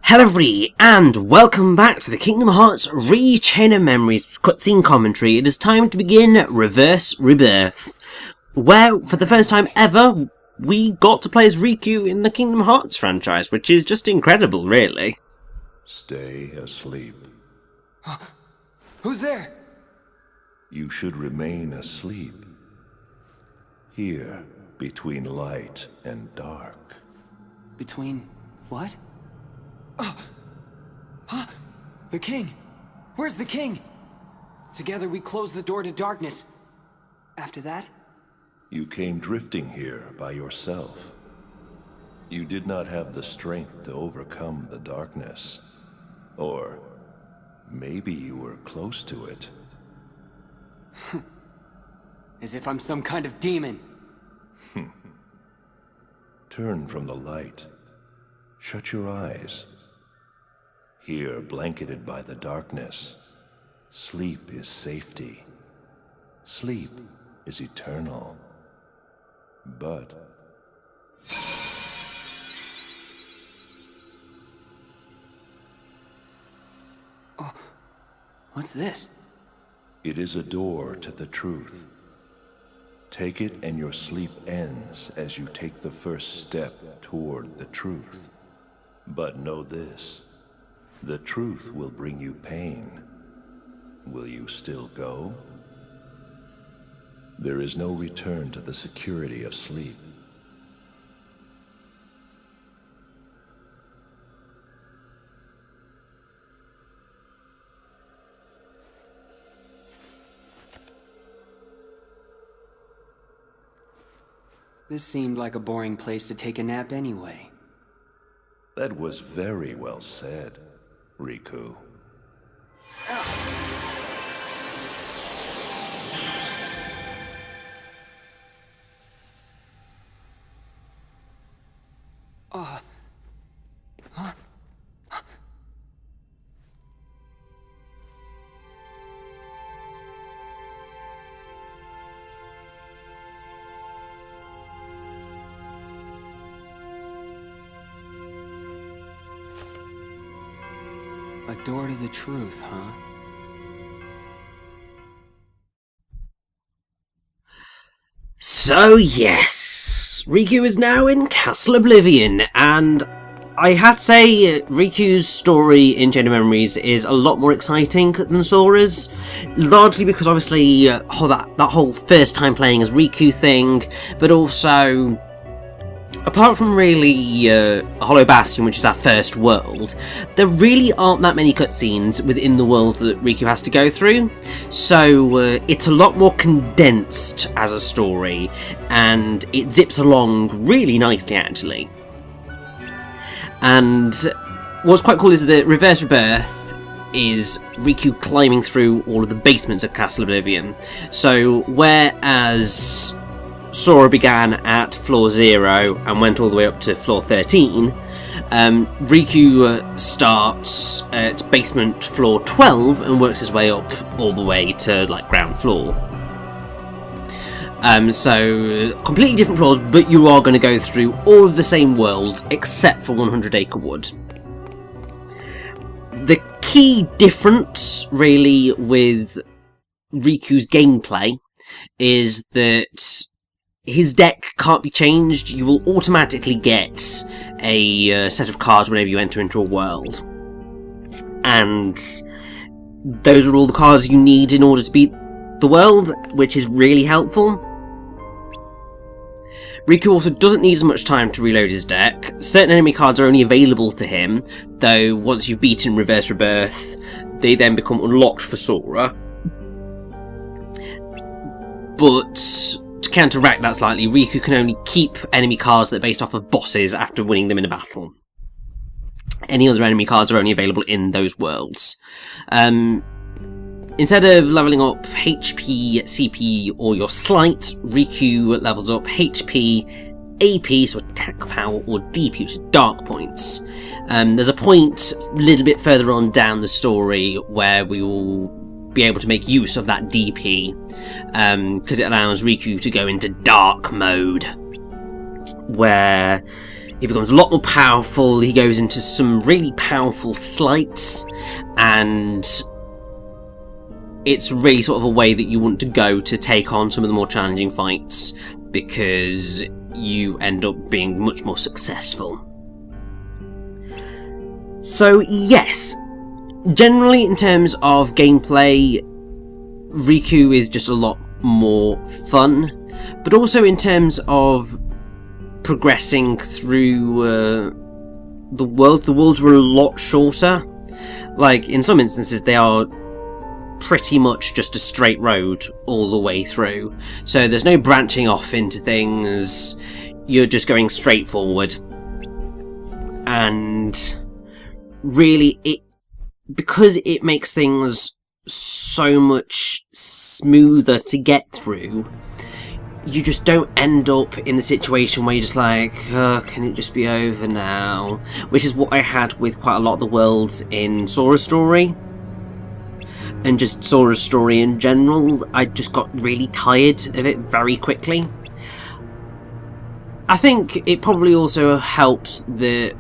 Hello everybody, and welcome back to the Kingdom Hearts Chain of Memories cutscene commentary. It is time to begin Reverse Rebirth, where, for the first time ever, we got to play as Riku in the Kingdom Hearts franchise, which is just incredible, really. Stay asleep. Who's there? You should remain asleep. Here, between light and dark. Between what? The king! Where's the king? Together we close the door to darkness. After that? You came drifting here by yourself. You did not have the strength to overcome the darkness. Or maybe you were close to it. As if I'm some kind of demon. Turn from the light. Shut your eyes. Here, blanketed by the darkness, sleep is safety. Sleep is eternal. But oh, what's this? it is a door to the truth. Take it and your sleep ends as you take the first step toward the truth. But know this. The truth will bring you pain. Will you still go? There is no return to the security of sleep. This seemed like a boring place to take a nap anyway. That was very well said, Riku. A door to the truth, huh? So yes, Riku is now in Castle Oblivion, and I had to say Riku's story in Chain of Memories is a lot more exciting than Sora's, largely because obviously that whole first time playing as Riku thing, but also apart from really Hollow Bastion, which is our first world, there really aren't that many cutscenes within the world that Riku has to go through, so it's a lot more condensed as a story, and it zips along really nicely actually. And what's quite cool is that Reverse Rebirth is Riku climbing through all of the basements of Castle Oblivion, so whereas Sora began at floor 0 and went all the way up to floor 13, Riku starts at basement floor 12 and works his way up all the way to like ground floor. So completely different floors, but you are going to go through all of the same worlds except for 100 Acre Wood. The key difference really with Riku's gameplay is that his deck can't be changed. You will automatically get a set of cards whenever you enter into a world. And those are all the cards you need in order to beat the world, which is really helpful. Riku also doesn't need as much time to reload his deck. Certain enemy cards are only available to him, though once you've beaten Reverse Rebirth, they then become unlocked for Sora. But to counteract that slightly, Riku can only keep enemy cards that are based off of bosses after winning them in a battle. Any other enemy cards are only available in those worlds. Instead of leveling up HP, CP, or your Sleight, Riku levels up HP, AP, so attack power, or DP, which is dark points. There's a point a little bit further on down the story where we will be able to make use of that DP, because it allows Riku to go into dark mode, where he becomes a lot more powerful. He goes into some really powerful slights, and it's really sort of a way that you want to go to take on some of the more challenging fights, because you end up being much more successful. So yes, generally in terms of gameplay, Riku is just a lot more fun, but also in terms of progressing through the worlds were a lot shorter. Like, in some instances they are pretty much just a straight road all the way through, so there's no branching off into things, you're just going straight forward. And really, because it makes things so much smoother to get through, you just don't end up in the situation where you're just like, oh, can it just be over now? Which is what I had with quite a lot of the worlds in Sora's Story. And just Sora's Story in general, I just got really tired of it very quickly. I think it probably also helps that,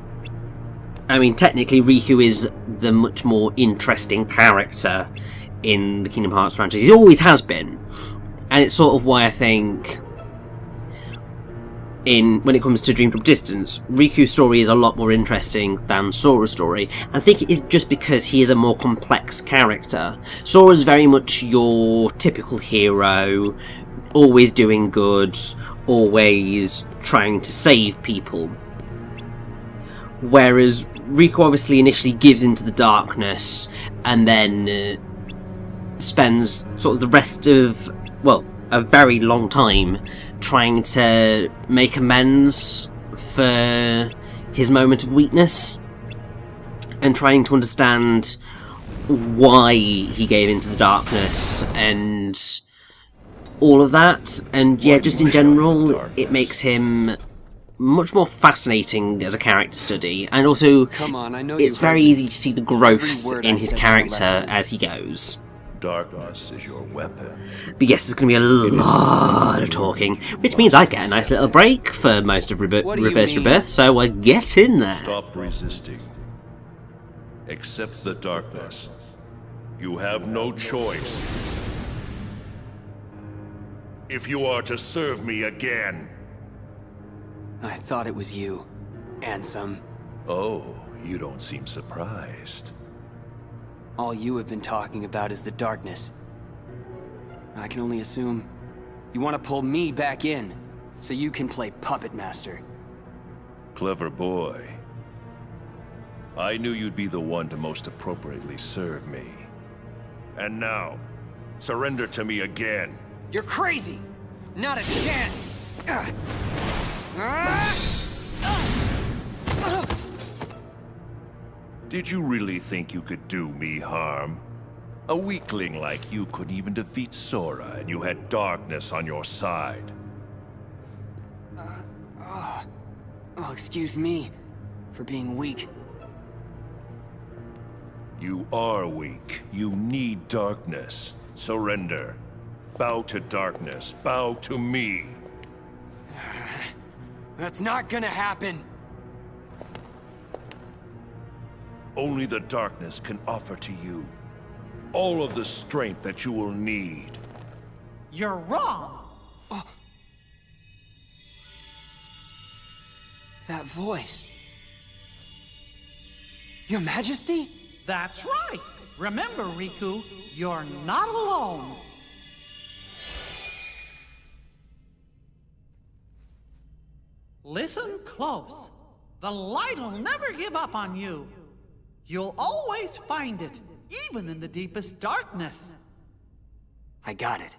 I mean, technically Riku is the much more interesting character in the Kingdom Hearts franchise. He always has been. And it's sort of why I think, when it comes to Dream Drop Distance, Riku's story is a lot more interesting than Sora's story. And I think it is just because he is a more complex character. Sora's very much your typical hero, always doing good, always trying to save people. Whereas Riku obviously initially gives into the darkness and then spends sort of the rest of, well, a very long time trying to make amends for his moment of weakness and trying to understand why he gave into the darkness and all of that. And yeah, just in general, it makes him much more fascinating as a character study, and also it's very easy to see the growth in his character as he goes. Darkness is your weapon. But yes, there's going to be a lot of talking, which means I get a nice little break for most of Reverse Rebirth, so I get in there. Stop resisting. Accept the darkness. You have no choice. If you are to serve me again. I thought it was you, Ansem. Oh, you don't seem surprised. All you have been talking about is the darkness. I can only assume you want to pull me back in, so you can play Puppet Master. Clever boy. I knew you'd be the one to most appropriately serve me. And now, surrender to me again. You're crazy! Not a chance! Did you really think you could do me harm? A weakling like you couldn't even defeat Sora, and you had darkness on your side. Oh, excuse me for being weak. You are weak. You need darkness. Surrender. Bow to darkness. Bow to me. That's not gonna happen. Only the darkness can offer to you all of the strength that you will need. You're wrong! That voice. Your Majesty? That's right! Remember, Riku, you're not alone! Listen close. The light'll never give up on you. You'll always find it, even in the deepest darkness. I got it.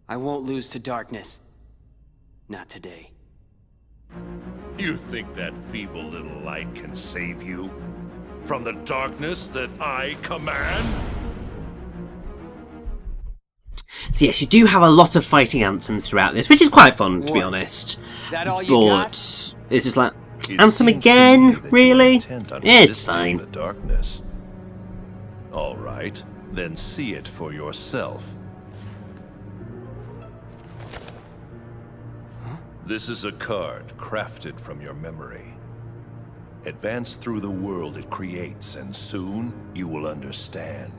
I won't lose to darkness. Not today. You think that feeble little light can save you? From the darkness that I command? So yes, you do have a lot of fighting anthems throughout this, which is quite fun, to be honest. That all you but got? It's just like, It Ansem seems to again? me that you're Really? intent on It's resisting fine. the darkness. All right, then see it for yourself. This is a card crafted from your memory. Advance through the world it creates, and soon you will understand.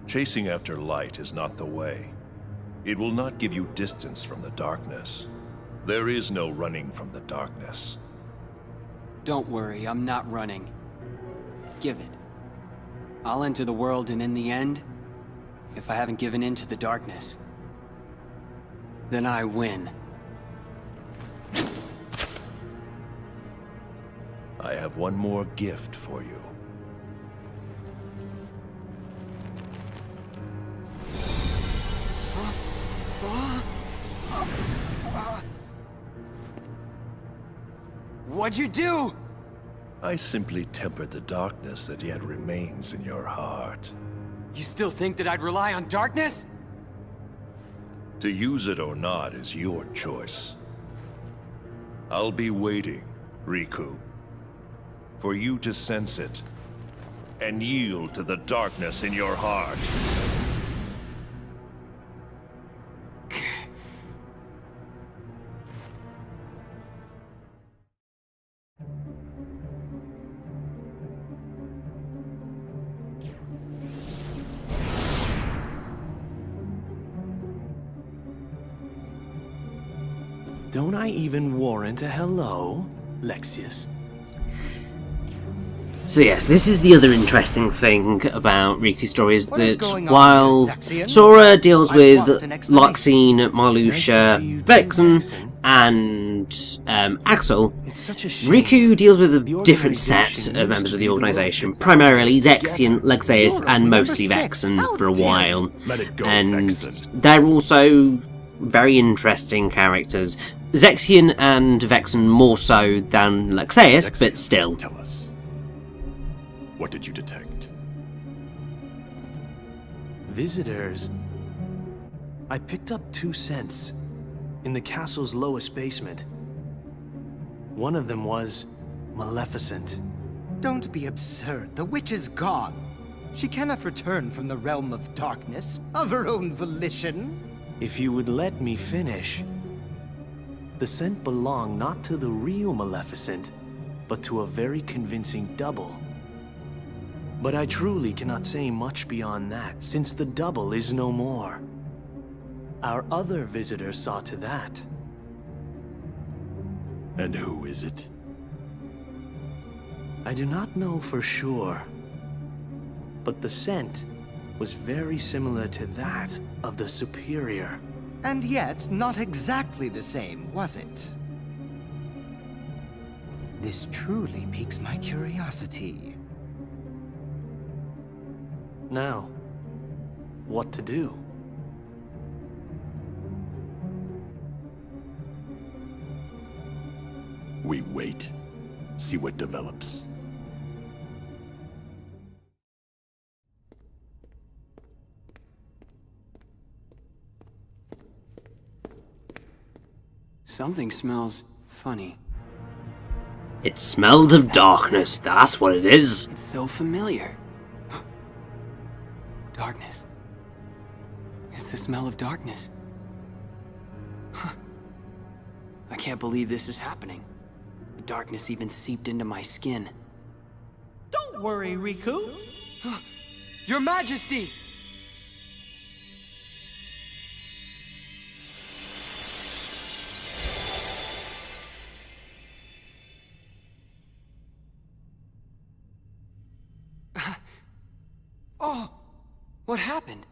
Chasing after light is not the way. It will not give you distance from the darkness. There is no running from the darkness. Don't worry, I'm not running. Give it. I'll enter the world, and in the end, if I haven't given in to the darkness, then I win. I have one more gift for you. What'd you do? I simply tempered the darkness that yet remains in your heart. You still think that I'd rely on darkness? To use it or not is your choice. I'll be waiting, Riku, for you to sense it and yield to the darkness in your heart. Don't I even warrant a hello, Lexius? So yes, this is the other interesting thing about Riku's story is What is that going on while here, Zexion? Sora deals I with want an explanation. Larxene, Nice to Marluxia, see you too, Vexen, Vexen. and Axel, It's such a shame. Riku deals with a The different set organization of members used of to the be the organisation, work that primarily got us Zexion, together. Lexaeus, You're and number mostly 6. Vexen How for a dare while. you. Let it go, And Vexen. they're also very interesting characters. Zexion and Vexen more so than Lexaeus, but Zexion, still. Tell us. What did you detect? Visitors. I picked up 2 scents in the castle's lowest basement. One of them was Maleficent. Don't be absurd. The witch is gone. She cannot return from the realm of darkness of her own volition. If you would let me finish. The scent belonged not to the real Maleficent, but to a very convincing double. But I truly cannot say much beyond that, since the double is no more. Our other visitor saw to that. And who is it? I do not know for sure, but the scent was very similar to that of the Superior. And yet, not exactly the same, was it? This truly piques my curiosity. Now, what to do? We wait. See what develops. Something smells funny. It smelled of darkness, that's what it is. It's so familiar. Darkness. It's the smell of darkness. Huh. I can't believe this is happening. The darkness even seeped into my skin. Don't worry, Riku. Your Majesty! Oh! What happened?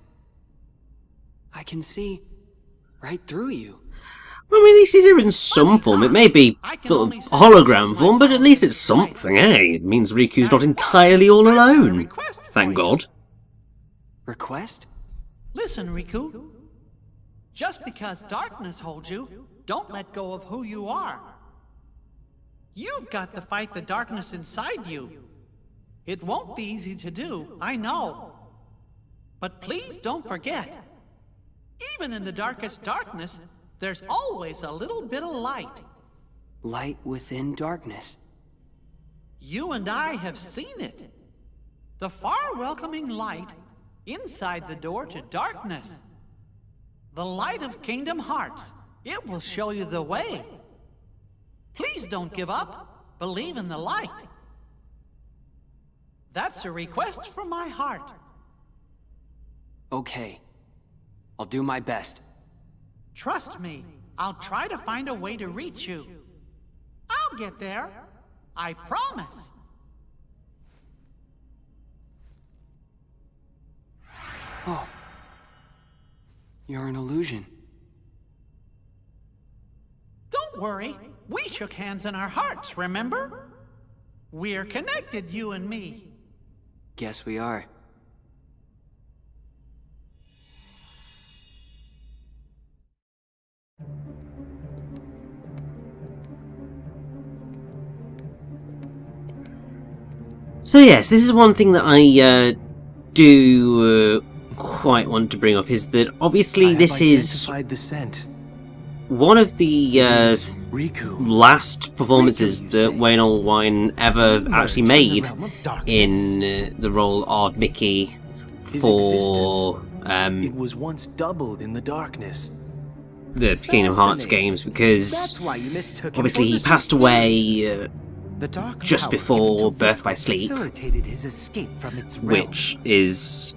I can see right through you. Well, I mean, at least he's here in some form. It may be sort of hologram form, but at least it's something, eh? It means Riku's not entirely all alone. Thank God. Request? Listen, Riku. Just because darkness holds you, don't let go of who you are. You've got to fight the darkness inside you. It won't be easy to do, I know. But please don't forget, even in the darkest darkness, there's always a little bit of light. Light within darkness. You and I have seen it. The far welcoming light inside the door to darkness. The light of Kingdom Hearts. It will show you the way. Please don't give up. Believe in the light. That's a request from my heart. Okay. I'll do my best. Trust me, I'll try to find a way to reach you. I'll get there. I promise. Oh. You're an illusion. Don't worry. We shook hands in our hearts, remember? We're connected, you and me. Guess we are. So yes, this is one thing that I do quite want to bring up, is that obviously this is identified the scent. one of the Riku. last performances Riku, you that say? Wayne Allwine ever Has he actually emerged from the made realm of darkness? in the role of Mickey His for It was once doubled in the darkness. the Kingdom Hearts Fascinating. games, because That's why you mistook him obviously for he the passed superior. away The dark just power before given to Birth Riku by Sleep, facilitated his escape from its realm. which is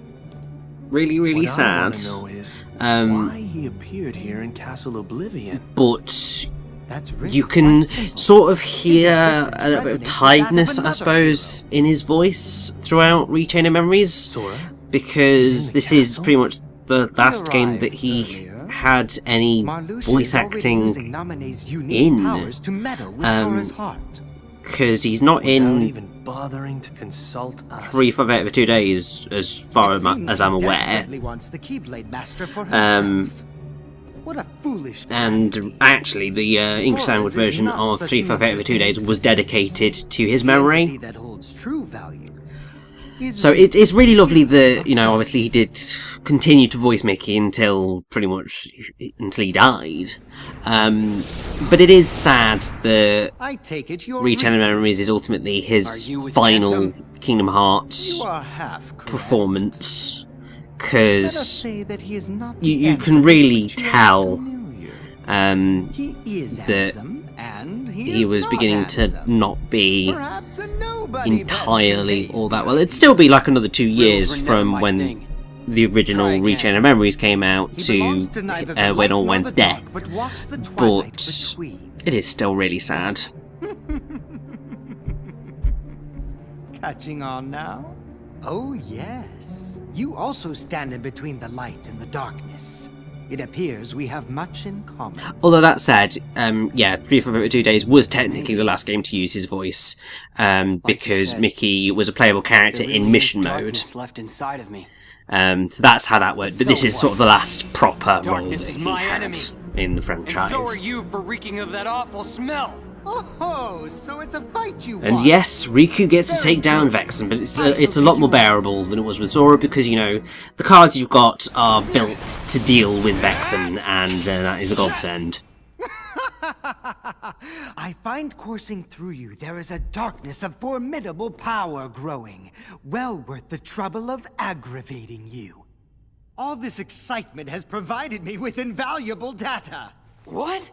really, really What I want sad. to know is Um, why he appeared here in Castle Oblivion. But That's really you can quite simple. sort of hear existence a little bit of resonates with that of tiredness, I another suppose, in his voice throughout Rechain of Memories, Sora? because He's in the this is castle? pretty much the last game that arrived he earlier. had any Marluxia voice is already acting, using Naminé's unique in, powers to meddle with um, Sora's heart. because he's not Without in even bothering to consult us. 3 for over 2 days, as far It seems as I'm he aware. desperately wants the Keyblade Master for Um, himself. What a foolish And practice. actually, the English language Sora's is version not of such 3 an for over 2 interesting days was existence. dedicated to his The entity memory. that holds true value is So it's really lovely that, of you know, obviously he did continue to voice Mickey until pretty much until he died. But it is sad that I take it you're Rechain of Riku. Memories is ultimately Are his you with final Ransom? Kingdom Hearts You are half correct. performance, Let us because say that he is not the you Ansem can with really which you are tell familiar. He is that handsome, and he is was not beginning to handsome. not be Perhaps a nobody best entirely conveys all that the well. It'd idea. still be like another 2 Riddles years were never from my when thing. the original Try again. Rechain of Memories came out He to belongs to neither the when light nor Allwine's the dark, death. but walks the twilight But between. it is still really sad. Catching on now? Oh, yes. You also stand in between the light and the darkness. It appears we have much in common. Although that said, yeah, 3 for over 2 days was technically the last game to use his voice, because said, Mickey was a playable character There in really mission is mode. darkness left inside of me. So that's how that worked. But So this is sort of the what? last proper role Darkness that is he my had enemy. in the And franchise. so are you for reeking of that awful smell. Oh, so it's a fight you And want. yes, Riku gets to Very take down good. Vexen, but it's I a shall lot take more you on. bearable than it was with Zora, because, you know, the cards you've got are built to deal with Vexen, and that is a godsend. I find coursing through you there is a darkness of formidable power growing, well worth the trouble of aggravating you. All this excitement has provided me with invaluable data. What?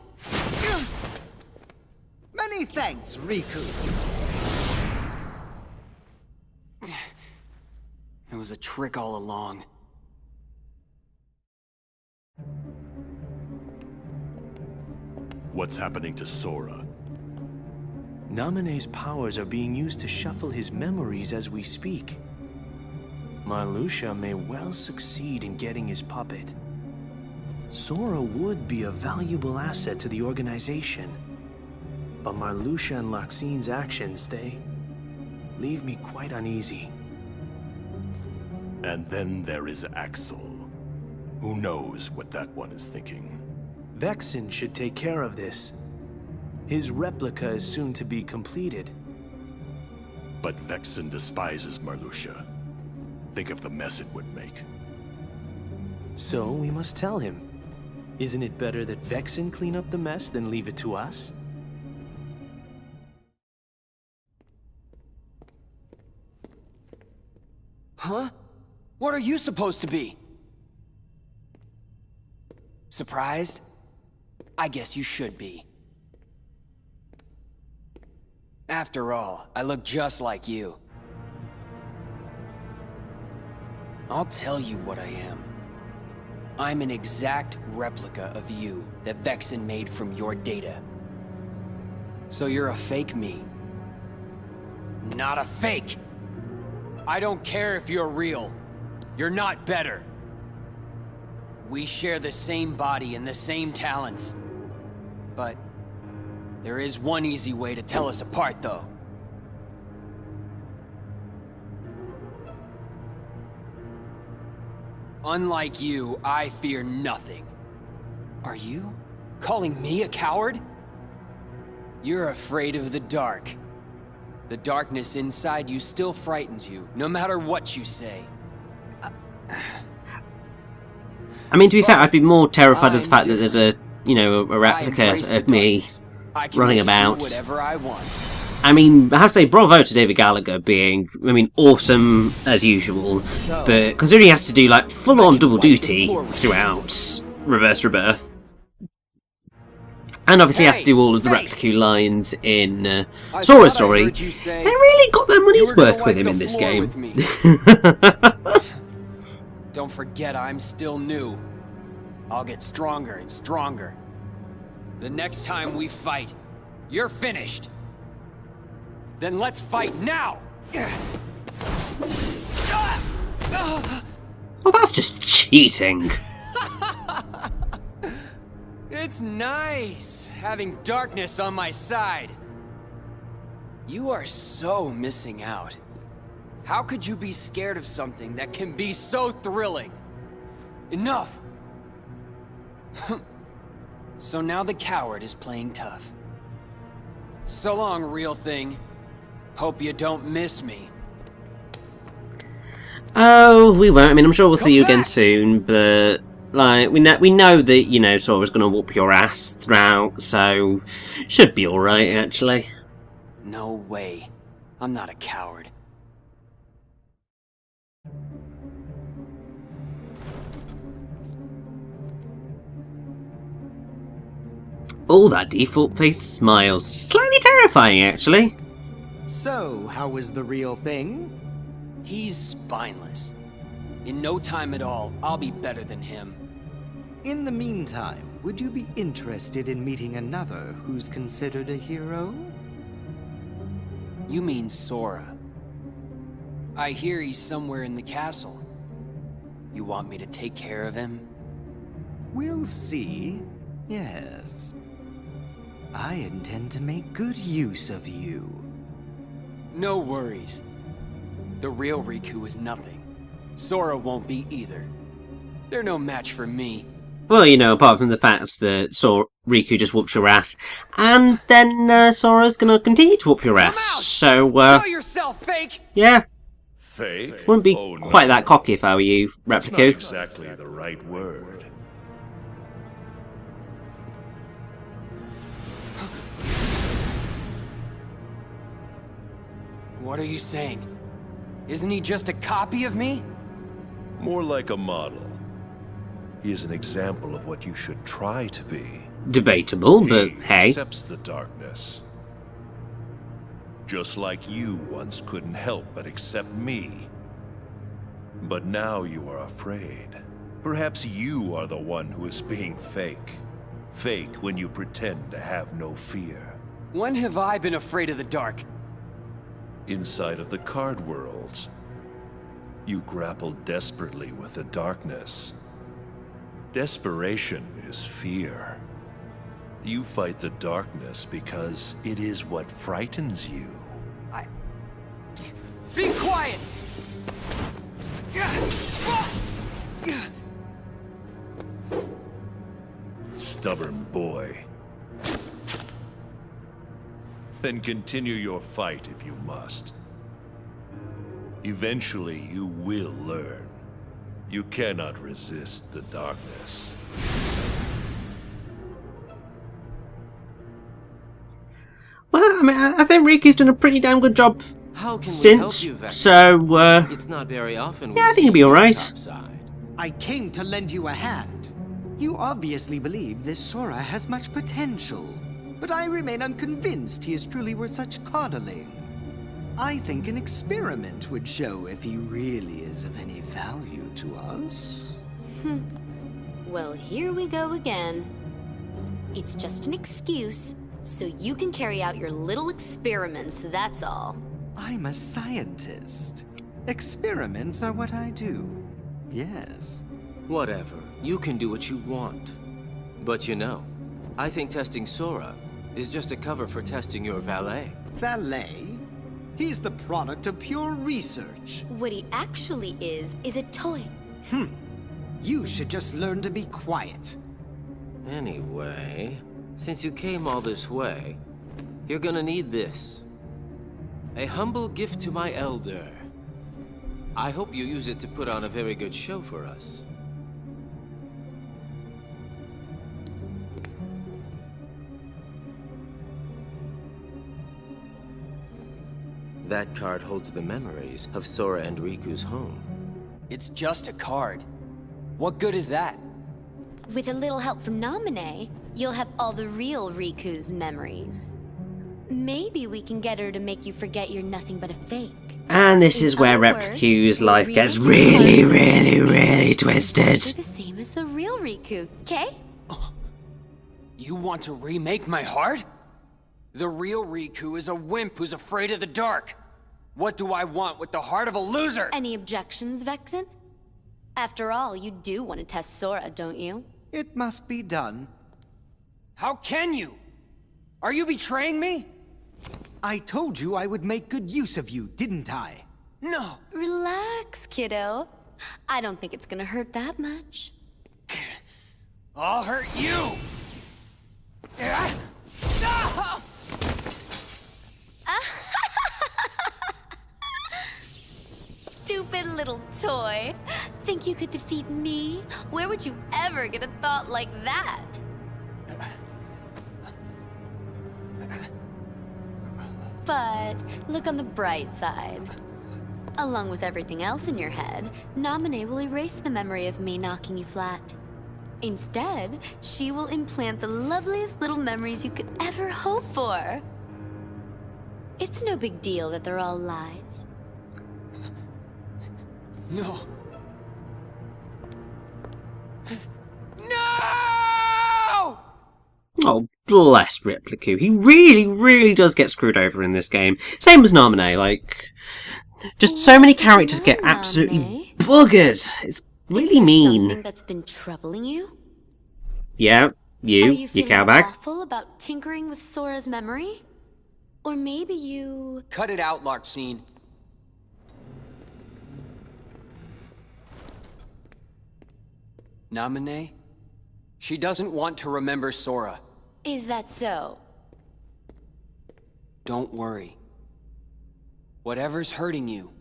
Many thanks, Riku. It was a trick all along. What's happening to Sora? Naminé's powers are being used to shuffle his memories as we speak. Marluxia may well succeed in getting his puppet. Sora would be a valuable asset to the organization. But Marluxia and Larxine's actions, they leave me quite uneasy. And then there is Axel. Who knows what that one is thinking? Vexen should take care of this. His replica is soon to be completed. But Vexen despises Marluxia. Think of the mess it would make. So we must tell him. Isn't it better that Vexen clean up the mess than leave it to us? Huh? What are you supposed to be? Surprised? I guess you should be. After all, I look just like you. I'll tell you what I am. I'm an exact replica of you that Vexen made from your data. So you're a fake me. Not a fake! I don't care if you're real. You're not better. We share the same body and the same talents. But there is one easy way to tell us apart, though. Unlike you, I fear nothing. Are you calling me a coward? You're afraid of the dark. The darkness inside you still frightens you, no matter what you say. I mean, to be fair, I'd be more terrified of the fact that there's a, you know, a replica of me running about. Whatever I want. I mean, I have to say bravo to David Gallagher being, I mean, awesome as usual, but considering he has to do, like, full-on double duty throughout Reverse Rebirth, and obviously has to do all of the replica lines in Sora's story, they really got their money's worth with him in this game. Don't forget I'm still new. I'll get stronger and stronger. The next time we fight, you're finished. Then let's fight now! Well, that's just cheating. It's nice having darkness on my side. You are so missing out. How could you be scared of something that can be so thrilling? Enough! So now the coward is playing tough. So long, real thing. Hope you don't miss me. Oh, we won't. I mean, I'm sure we'll see you again soon, but like we know that, you know, Sora's gonna whoop your ass throughout, so should be all right actually. No way. I'm not a coward. Oh, that default face smiles. Slightly terrifying, actually. So, how was the real thing? He's spineless. In no time at all, I'll be better than him. In the meantime, would you be interested in meeting another who's considered a hero? You mean Sora. I hear he's somewhere in the castle. You want me to take care of him? We'll see. Yes. I intend to make good use of you. No worries. The real Riku is nothing. Sora won't be either. They're no match for me. Well, you know, apart from the fact that Riku just whoops your ass, and then Sora's gonna continue to whoop your ass. So, Show yourself, fake! yeah, Fake? wouldn't be Oh, no. quite that cocky if I were you, That's not Repliku. exactly the right word. What are you saying? Isn't he just a copy of me? More like a model. He is an example of what you should try to be. Debatable, but He hey. accepts the darkness. Just like you once couldn't help but accept me. But now you are afraid. Perhaps you are the one who is being fake. Fake when you pretend to have no fear. When have I been afraid of the dark? Inside of the card worlds, you grapple desperately with the darkness. Desperation is fear. You fight the darkness because it is what frightens you. Be quiet! Stubborn boy. Then continue your fight if you must. Eventually you will learn. You cannot resist the darkness. Well, I mean, I think Riku's done a pretty damn good job How can we since, help you, Vector? so, It's not very often we yeah, I think see he'll be you on alright. top side. I came to lend you a hand. You obviously believe this Sora has much potential. but I remain unconvinced he is truly worth such coddling. I think an experiment would show if he really is of any value to us. Well, here we go again. It's just an excuse, so you can carry out your little experiments, that's all. I'm a scientist. Experiments are what I do. Yes. Whatever. You can do what you want. But you know, I think testing Sora is just a cover for testing your valet. Valet? He's the product of pure research. What he actually is a toy. You should just learn to be quiet. Anyway, since you came all this way, you're gonna need this. A humble gift to my elder. I hope you use it to put on a very good show for us. That card holds the memories of Sora and Riku's home. It's just a card. What good is that? With a little help from Naminé, you'll have all the real Riku's memories. Maybe we can get her to make you forget you're nothing but a fake. And this is where Replicu's life gets really, really, really twisted. They're the same as the real Riku, okay? You want to remake my heart? The real Riku is a wimp who's afraid of the dark. What do I want with the heart of a loser? Any objections, Vexen? After all, you do want to test Sora, don't you? It must be done. How can you? Are you betraying me? I told you I would make good use of you, didn't I? No. Relax, kiddo. I don't think it's gonna hurt that much. I'll hurt you! Ah! No! Stupid little toy. Think you could defeat me? Where would you ever get a thought like that? But look on the bright side. Along with everything else in your head, Naminé will erase the memory of me knocking you flat. Instead, she will implant the loveliest little memories you could ever hope for. It's no big deal that they're all lies. No. No! Oh, bless Replicu. He really, really does get screwed over in this game. Same as Naminé, like... Just so many characters get absolutely buggered. It's really mean. Something that's been troubling you? Yeah, Are you feeling cowbag. awful about tinkering with Sora's memory? Or maybe you... Cut it out, Larxene. Naminé? She doesn't want to remember Sora. Is that so? Don't worry. Whatever's hurting you,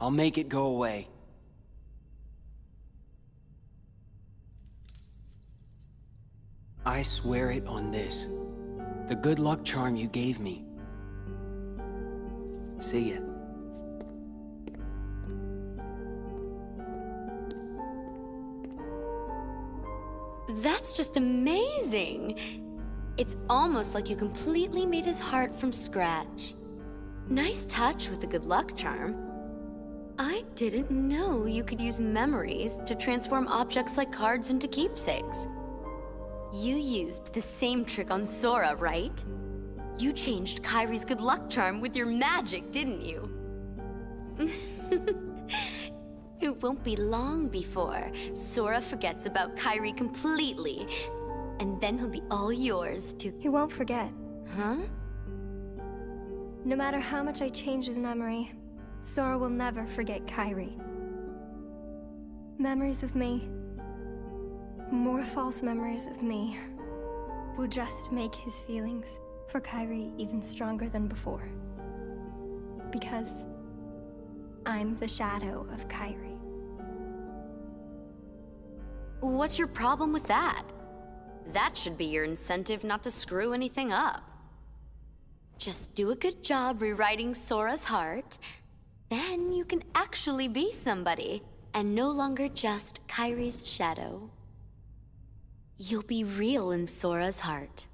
I'll make it go away. I swear it on this. The good luck charm you gave me. See ya. That's just amazing! It's almost like you completely made his heart from scratch. Nice touch with the good luck charm. I didn't know you could use memories to transform objects like cards into keepsakes. You used the same trick on Sora, right? You changed Kairi's good luck charm with your magic, didn't you? It won't be long before Sora forgets about Kairi completely, and then he'll be all yours to... He won't forget. Huh? No matter how much I change his memory, Sora will never forget Kairi. Memories of me, more false memories of me, will just make his feelings for Kairi even stronger than before. Because I'm the shadow of Kairi. What's your problem with that? That should be your incentive not to screw anything up. Just do a good job rewriting Sora's heart, then you can actually be somebody, and no longer just Kairi's shadow. You'll be real in Sora's heart.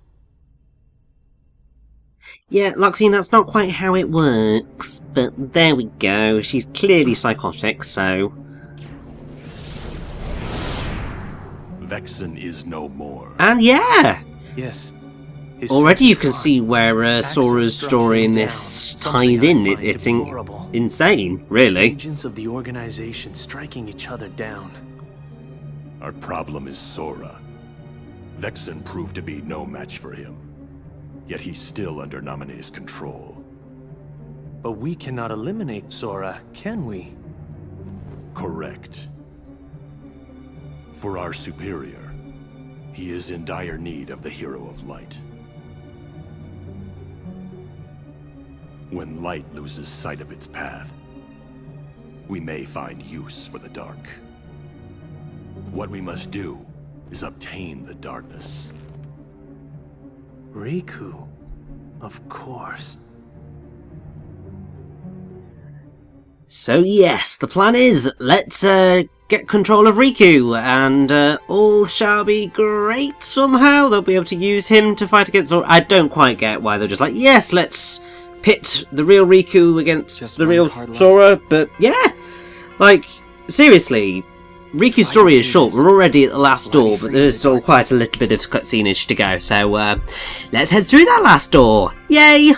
Yeah, Luxine, that's not quite how it works, but there we go. She's clearly psychotic, so... Vexen is no more. And yeah! Yes. Already you can see where Sora's story in this ties in. It's insane, really. Agents of the organization striking each other down. Our problem is Sora. Vexen proved to be no match for him. Yet he's still under Naminé's control. But we cannot eliminate Sora, can we? Correct. For our superior, he is in dire need of the Hero of Light. When light loses sight of its path, we may find use for the dark. What we must do is obtain the darkness. Riku, of course. So yes, the plan is, let's get control of Riku, and all shall be great somehow. They'll be able to use him to fight against Sora. I don't quite get why they're just like, yes, let's pit the real Riku against Just the one real card left. Sora, but yeah, like, seriously, Riku's story is short. We're already at the last door, but there's still quite a little bit of cutscene-ish to go, so let's head through that last door. Yay!